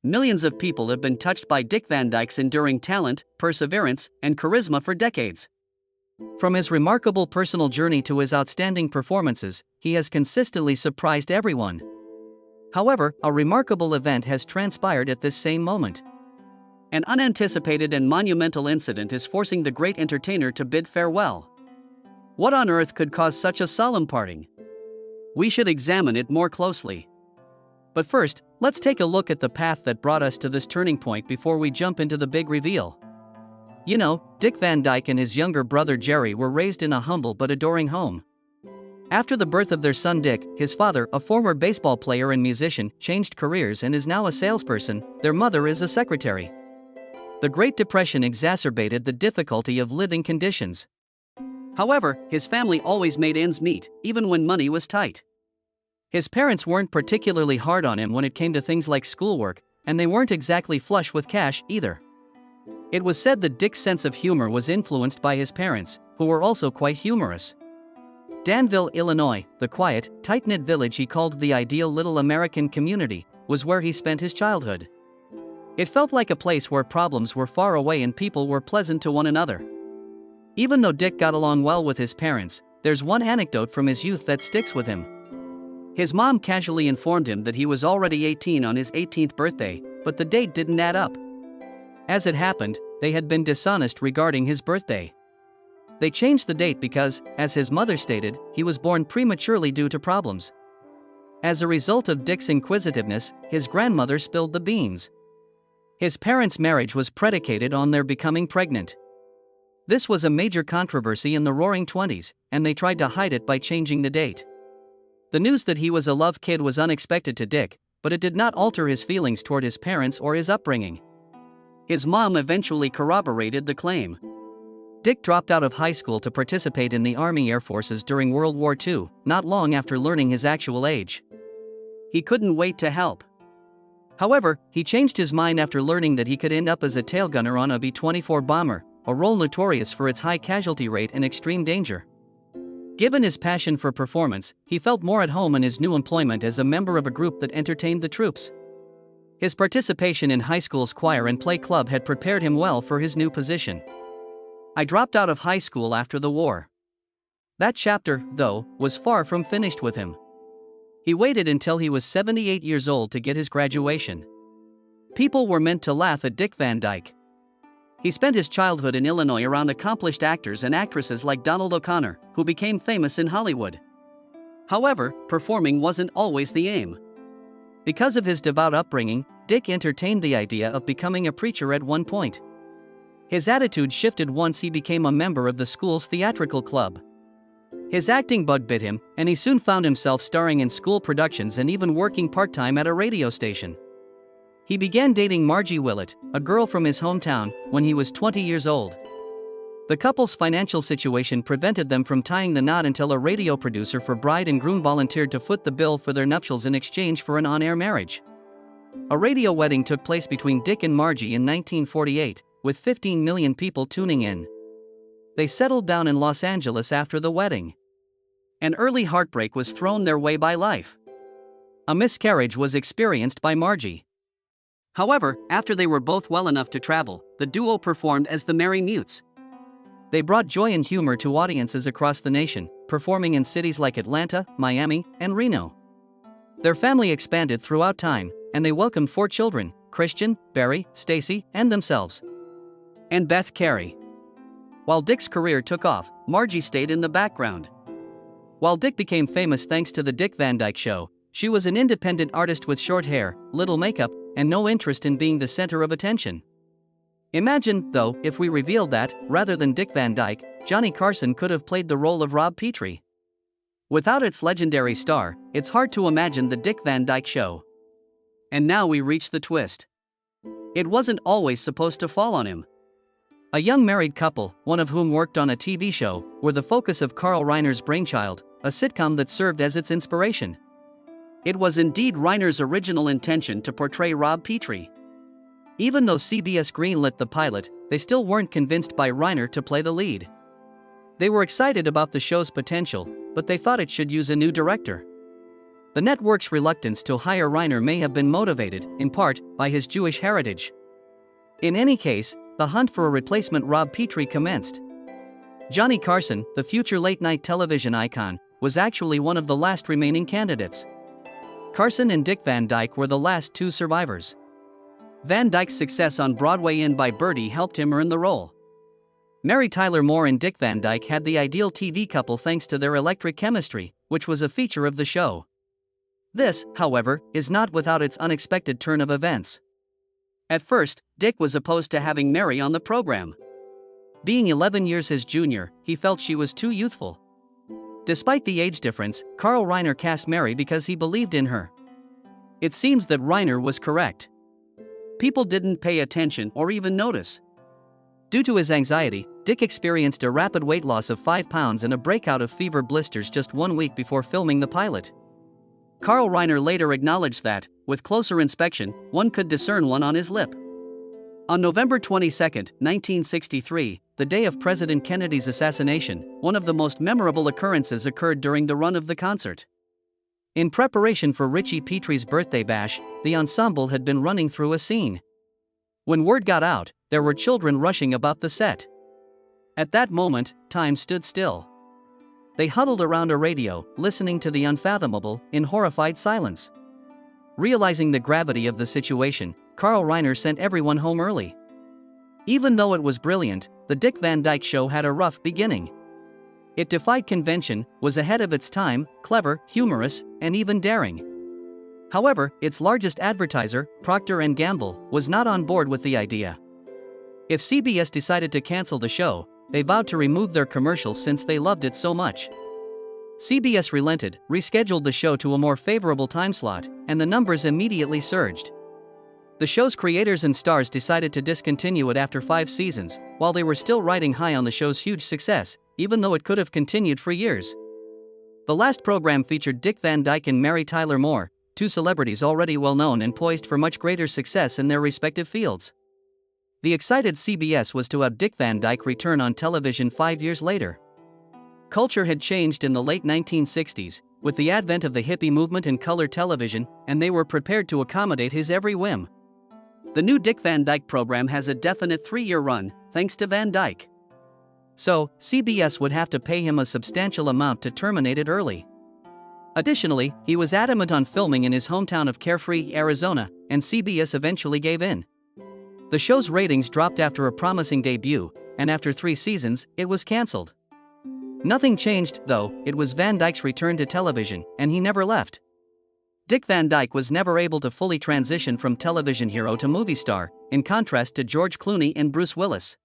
millions of people have been touched by Dick Van Dyke's enduring talent, perseverance, and charisma for decades. From his remarkable personal journey to his outstanding performances, he has consistently surprised everyone. However, a remarkable event has transpired at this same moment. An unanticipated and monumental incident is forcing the great entertainer to bid farewell. What on earth could cause such a solemn parting? We should examine it more closely. But first, let's take a look at the path that brought us to this turning point before we jump into the big reveal. You know, Dick Van Dyke and his younger brother Jerry were raised in a humble but adoring home. After the birth of their son Dick, his father, a former baseball player and musician, changed careers and is now a salesperson. Their mother is a secretary. The Great Depression exacerbated the difficulty of living conditions. However, his family always made ends meet, even when money was tight. His parents weren't particularly hard on him when it came to things like schoolwork, and they weren't exactly flush with cash either. It was said that Dick's sense of humor was influenced by his parents, who were also quite humorous. Danville, Illinois, the quiet, tight-knit village he called the ideal little American community, was where he spent his childhood. It felt like a place where problems were far away and people were pleasant to one another. Even though Dick got along well with his parents, there's one anecdote from his youth that sticks with him. His mom casually informed him that he was already 18 on his 18th birthday, but the date didn't add up. As it happened, they had been dishonest regarding his birthday. They changed the date because, as his mother stated, he was born prematurely due to problems. As a result of Dick's inquisitiveness, his grandmother spilled the beans. His parents' marriage was predicated on their becoming pregnant. This was a major controversy in the Roaring '20s, and they tried to hide it by changing the date. The news that he was a love kid was unexpected to Dick, but it did not alter his feelings toward his parents or his upbringing. His mom eventually corroborated the claim. Dick dropped out of high school to participate in the Army Air Forces during World War II, not long after learning his actual age. He couldn't wait to help. However, he changed his mind after learning that he could end up as a tailgunner on a B-24 bomber, a role notorious for its high casualty rate and extreme danger. Given his passion for performance, he felt more at home in his new employment as a member of a group that entertained the troops. His participation in high school's choir and play club had prepared him well for his new position. I dropped out of high school after the war. That chapter, though, was far from finished with him. He waited until he was 78 years old to get his graduation. People were meant to laugh at Dick Van Dyke. He spent his childhood in Illinois around accomplished actors and actresses like Donald O'Connor, who became famous in Hollywood. However, performing wasn't always the aim. Because of his devout upbringing, Dick entertained the idea of becoming a preacher at one point. His attitude shifted once he became a member of the school's theatrical club. His acting bug bit him, and he soon found himself starring in school productions and even working part-time at a radio station. He began dating Margie Willett, a girl from his hometown, when he was 20 years old. The couple's financial situation prevented them from tying the knot until a radio producer for bride and groom volunteered to foot the bill for their nuptials in exchange for an on-air marriage. A radio wedding took place between Dick and Margie in 1948, with 15 million people tuning in. They settled down in Los Angeles after the wedding. An early heartbreak was thrown their way by life. A miscarriage was experienced by Margie. However, after they were both well enough to travel, the duo performed as the Merry Mutes. They brought joy and humor to audiences across the nation, performing in cities like Atlanta, Miami, and Reno. Their family expanded throughout time, and they welcomed 4 children: Christian, Barry, Stacy, and themselves. And Beth Carey. While Dick's career took off, Margie stayed in the background. While Dick became famous thanks to the Dick Van Dyke Show, she was an independent artist with short hair, little makeup, and no interest in being the center of attention. Imagine, though, if we revealed that, rather than Dick Van Dyke, Johnny Carson could have played the role of Rob Petrie. Without its legendary star, it's hard to imagine the Dick Van Dyke Show. And now we reach the twist. It wasn't always supposed to fall on him. A young married couple, one of whom worked on a TV show, were the focus of Carl Reiner's brainchild, a sitcom that served as its inspiration. It was indeed Reiner's original intention to portray Rob Petrie. Even though CBS greenlit the pilot, they still weren't convinced by Reiner to play the lead. They were excited about the show's potential, but they thought it should use a new director. The network's reluctance to hire Reiner may have been motivated, in part, by his Jewish heritage. In any case, the hunt for a replacement Rob Petrie commenced. Johnny Carson, the future late-night television icon, was actually one of the last remaining candidates. Carson and Dick Van Dyke were the last two survivors. Van Dyke's success on Broadway in By Birdie helped him earn the role. Mary Tyler Moore and Dick Van Dyke had the ideal TV couple thanks to their electric chemistry, which was a feature of the show. This, however, is not without its unexpected turn of events. At first, Dick was opposed to having Mary on the program. Being 11 years his junior, he felt she was too youthful. Despite the age difference, Carl Reiner cast Mary because he believed in her. It seems that Reiner was correct. People didn't pay attention or even notice. Due to his anxiety, Dick experienced a rapid weight loss of 5 pounds and a breakout of fever blisters just 1 week before filming the pilot. Carl Reiner later acknowledged that, with closer inspection, one could discern one on his lip. On November 22, 1963, the day of President Kennedy's assassination, one of the most memorable occurrences occurred during the run of the concert. In preparation for Richie Petrie's birthday bash, the ensemble had been running through a scene. When word got out, there were children rushing about the set. At that moment, time stood still. They huddled around a radio, listening to the unfathomable, in horrified silence. Realizing the gravity of the situation, Carl Reiner sent everyone home early. Even though it was brilliant, the Dick Van Dyke Show had a rough beginning. It defied convention, was ahead of its time, clever, humorous, and even daring. However, its largest advertiser, Procter & Gamble, was not on board with the idea. If CBS decided to cancel the show, they vowed to remove their commercials since they loved it so much. CBS relented, rescheduled the show to a more favorable time slot, and the numbers immediately surged. The show's creators and stars decided to discontinue it after 5 seasons, while they were still riding high on the show's huge success, even though it could have continued for years. The last program featured Dick Van Dyke and Mary Tyler Moore, two celebrities already well known and poised for much greater success in their respective fields. The excited CBS was to have Dick Van Dyke return on television 5 years later. Culture had changed in the late 1960s, with the advent of the hippie movement and color television, and they were prepared to accommodate his every whim. The new Dick Van Dyke program has a definite 3-year run, thanks to Van Dyke. So, CBS would have to pay him a substantial amount to terminate it early. Additionally, he was adamant on filming in his hometown of Carefree, Arizona, and CBS eventually gave in. The show's ratings dropped after a promising debut, and after 3 seasons, it was cancelled. Nothing changed, though. It was Van Dyke's return to television, and he never left. Dick Van Dyke was never able to fully transition from television hero to movie star, in contrast to George Clooney and Bruce Willis.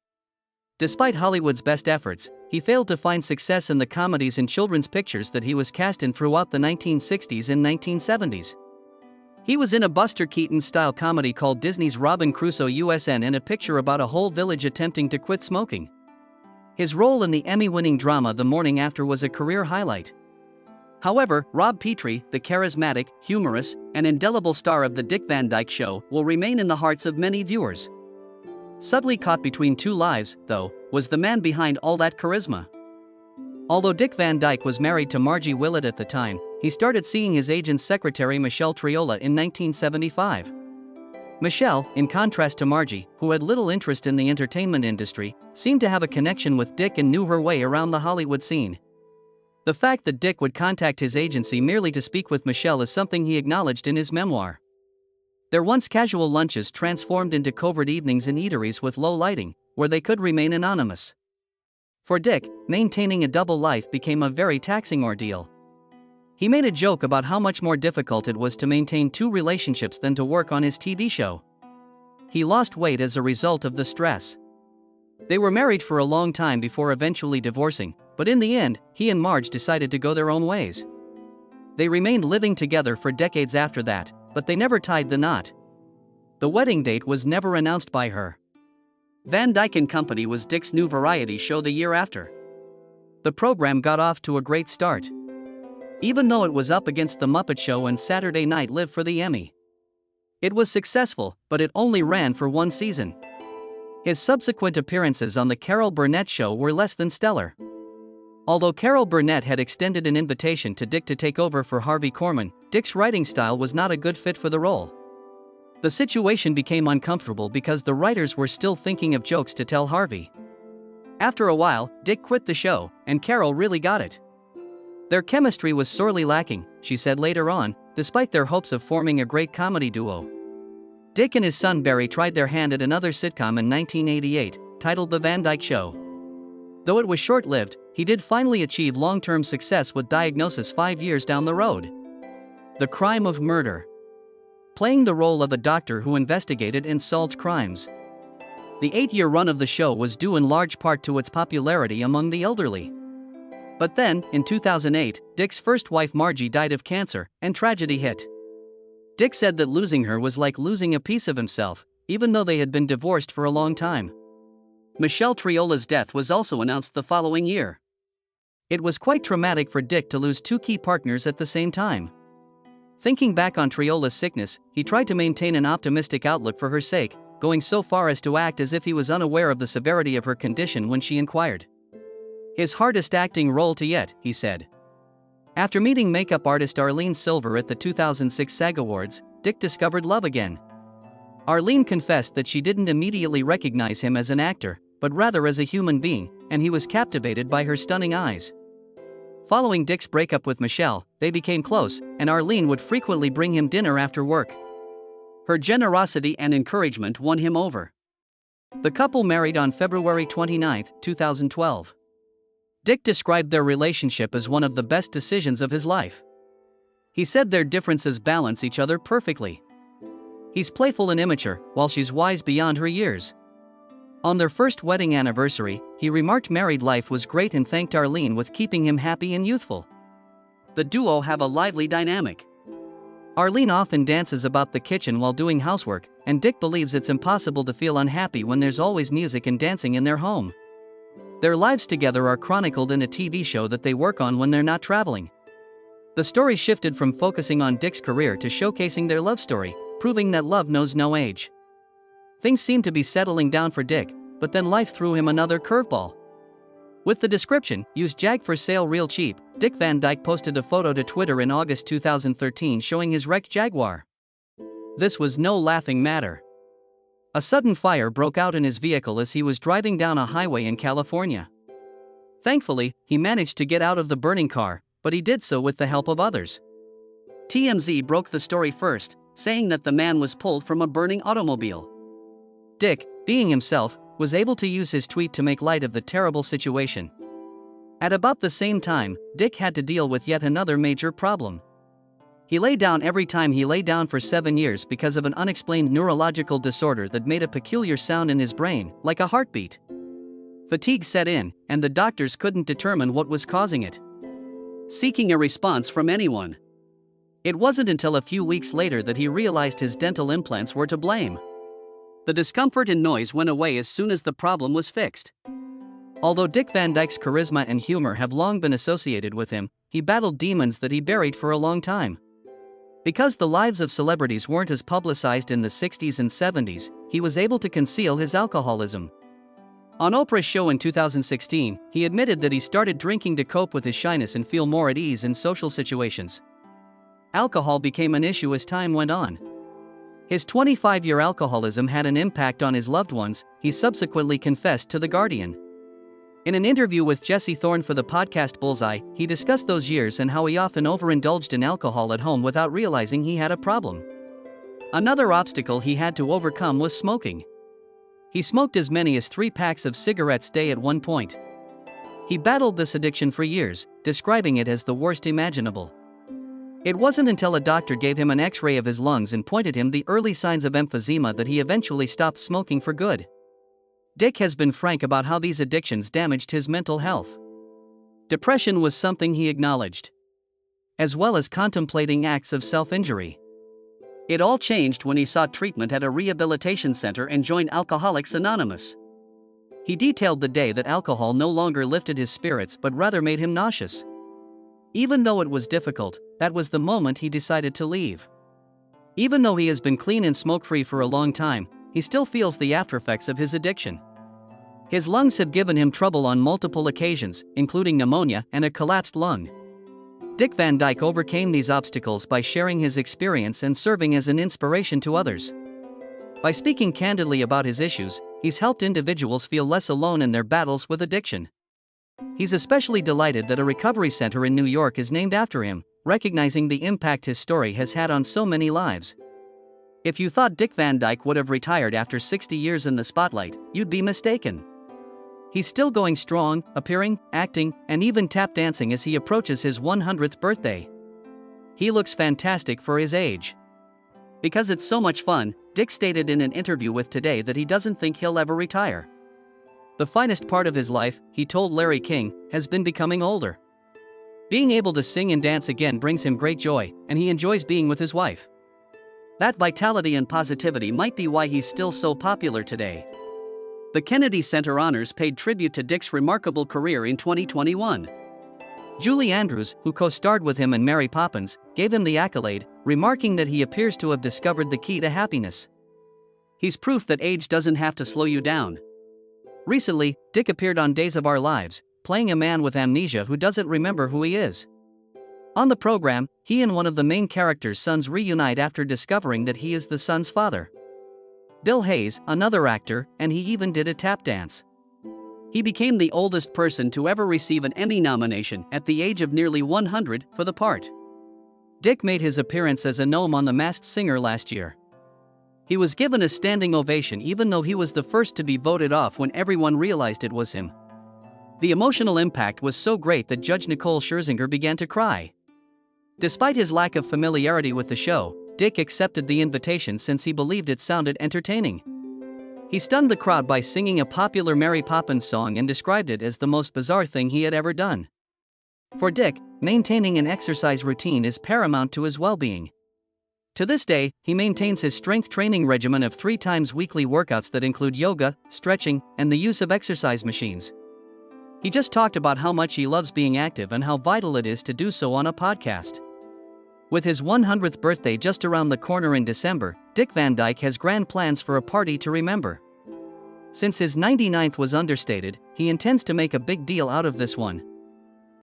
Despite Hollywood's best efforts, he failed to find success in the comedies and children's pictures that he was cast in throughout the 1960s and 1970s. He was in a Buster Keaton-style comedy called Disney's Robin Crusoe USN and a picture about a whole village attempting to quit smoking. His role in the Emmy-winning drama The Morning After was a career highlight. However, Rob Petrie, the charismatic, humorous, and indelible star of the Dick Van Dyke Show, will remain in the hearts of many viewers. Subtly caught between 2 lives, though, was the man behind all that charisma. Although Dick Van Dyke was married to Margie Willett at the time, he started seeing his agent's secretary Michelle Triola in 1975. Michelle, in contrast to Margie, who had little interest in the entertainment industry, seemed to have a connection with Dick and knew her way around the Hollywood scene. The fact that Dick would contact his agency merely to speak with Michelle is something he acknowledged in his memoir. Their once casual lunches transformed into covert evenings in eateries with low lighting, where they could remain anonymous. For Dick, maintaining a double life became a very taxing ordeal. He made a joke about how much more difficult it was to maintain 2 relationships than to work on his TV show. He lost weight as a result of the stress. They were married for a long time before eventually divorcing, but in the end, he and Marge decided to go their own ways. They remained living together for decades after that, but they never tied the knot. The wedding date was never announced by her. Van Dyke and Company was Dick's new variety show the year after. The program got off to a great start. Even though it was up against The Muppet Show and Saturday Night Live for the Emmy. It was successful, but it only ran for 1 season. His subsequent appearances on The Carol Burnett Show were less than stellar. Although Carol Burnett had extended an invitation to Dick to take over for Harvey Korman, Dick's writing style was not a good fit for the role. The situation became uncomfortable because the writers were still thinking of jokes to tell Harvey. After a while, Dick quit the show, and Carol really got it. Their chemistry was sorely lacking, she said later on, despite their hopes of forming a great comedy duo. Dick and his son Barry tried their hand at another sitcom in 1988, titled The Van Dyke Show. Though it was short-lived, he did finally achieve long-term success with Diagnosis 5 years down the road. The Crime of Murder. Playing the role of a doctor who investigated and solved crimes. The 8-year run of the show was due in large part to its popularity among the elderly. But then, in 2008, Dick's first wife Margie died of cancer, and tragedy hit. Dick said that losing her was like losing a piece of himself, even though they had been divorced for a long time. Michelle Triola's death was also announced the following year. It was quite traumatic for Dick to lose two key partners at the same time. Thinking back on Triola's sickness, he tried to maintain an optimistic outlook for her sake, going so far as to act as if he was unaware of the severity of her condition when she inquired. His hardest acting role to yet, he said. After meeting makeup artist Arlene Silver at the 2006 SAG Awards, Dick discovered love again. Arlene confessed that she didn't immediately recognize him as an actor, but rather as a human being, and he was captivated by her stunning eyes. Following Dick's breakup with Michelle, they became close, and Arlene would frequently bring him dinner after work. Her generosity and encouragement won him over. The couple married on February 29, 2012. Dick described their relationship as one of the best decisions of his life. He said their differences balance each other perfectly. He's playful and immature, while she's wise beyond her years. On their first wedding anniversary, he remarked married life was great and thanked Arlene with keeping him happy and youthful. The duo have a lively dynamic. Arlene often dances about the kitchen while doing housework, and Dick believes it's impossible to feel unhappy when there's always music and dancing in their home. Their lives together are chronicled in a TV show that they work on when they're not traveling. The story shifted from focusing on Dick's career to showcasing their love story, proving that love knows no age. Things seemed to be settling down for Dick, but then life threw him another curveball. With the description, "Used Jag for sale real cheap," Dick Van Dyke posted a photo to Twitter in August 2013 showing his wrecked Jaguar. This was no laughing matter. A sudden fire broke out in his vehicle as he was driving down a highway in California. Thankfully, he managed to get out of the burning car, but he did so with the help of others. TMZ broke the story first, saying that the man was pulled from a burning automobile. Dick, being himself, was able to use his tweet to make light of the terrible situation. At about the same time, Dick had to deal with yet another major problem. He lay down every time he lay down for 7 years because of an unexplained neurological disorder that made a peculiar sound in his brain, like a heartbeat. Fatigue set in, and the doctors couldn't determine what was causing it. Seeking a response from anyone. It wasn't until a few weeks later that he realized his dental implants were to blame. The discomfort and noise went away as soon as the problem was fixed. Although Dick Van Dyke's charisma and humor have long been associated with him, he battled demons that he buried for a long time. Because the lives of celebrities weren't as publicized in the 60s and 70s, he was able to conceal his alcoholism. On Oprah's show in 2016, he admitted that he started drinking to cope with his shyness and feel more at ease in social situations. Alcohol became an issue as time went on. His 25-year alcoholism had an impact on his loved ones, he subsequently confessed to The Guardian. In an interview with Jesse Thorne for the podcast Bullseye, he discussed those years and how he often overindulged in alcohol at home without realizing he had a problem. Another obstacle he had to overcome was smoking. He smoked as many as 3 packs of cigarettes a day at one point. He battled this addiction for years, describing it as the worst imaginable. It wasn't until a doctor gave him an X-ray of his lungs and pointed him the early signs of emphysema that he eventually stopped smoking for good. Dick has been frank about how these addictions damaged his mental health. Depression was something he acknowledged, as well as contemplating acts of self-injury. It all changed when he sought treatment at a rehabilitation center and joined Alcoholics Anonymous. He detailed the day that alcohol no longer lifted his spirits but rather made him nauseous. Even though it was difficult, that was the moment he decided to leave. Even though he has been clean and smoke-free for a long time, he still feels the aftereffects of his addiction. His lungs have given him trouble on multiple occasions, including pneumonia and a collapsed lung. Dick Van Dyke overcame these obstacles by sharing his experience and serving as an inspiration to others. By speaking candidly about his issues, he's helped individuals feel less alone in their battles with addiction. He's especially delighted that a recovery center in New York is named after him, recognizing the impact his story has had on so many lives. If you thought Dick Van Dyke would have retired after 60 years in the spotlight, you'd be mistaken. He's still going strong, appearing, acting, and even tap dancing as he approaches his 100th birthday. He looks fantastic for his age. Because it's so much fun, Dick stated in an interview with Today that he doesn't think he'll ever retire. The finest part of his life, he told Larry King, has been becoming older. Being able to sing and dance again brings him great joy, and he enjoys being with his wife. That vitality and positivity might be why he's still so popular today. The Kennedy Center Honors paid tribute to Dick's remarkable career in 2021. Julie Andrews, who co-starred with him in Mary Poppins, gave him the accolade, remarking that he appears to have discovered the key to happiness. He's proof that age doesn't have to slow you down. Recently, Dick appeared on Days of Our Lives, playing a man with amnesia who doesn't remember who he is. On the program, he and one of the main character's sons reunite after discovering that he is the son's father. Bill Hayes, another actor, and he even did a tap dance. He became the oldest person to ever receive an Emmy nomination at the age of nearly 100 for the part. Dick made his appearance as a gnome on The Masked Singer last year. He was given a standing ovation even though he was the first to be voted off when everyone realized it was him. The emotional impact was so great that Judge Nicole Scherzinger began to cry. Despite his lack of familiarity with the show, Dick accepted the invitation since he believed it sounded entertaining. He stunned the crowd by singing a popular Mary Poppins song and described it as the most bizarre thing he had ever done. For Dick, maintaining an exercise routine is paramount to his well-being. To this day, he maintains his strength training regimen of 3 times weekly workouts that include yoga, stretching, and the use of exercise machines. He just talked about how much he loves being active and how vital it is to do so on a podcast. With his 100th birthday just around the corner in December, Dick Van Dyke has grand plans for a party to remember. Since his 99th was understated, he intends to make a big deal out of this one.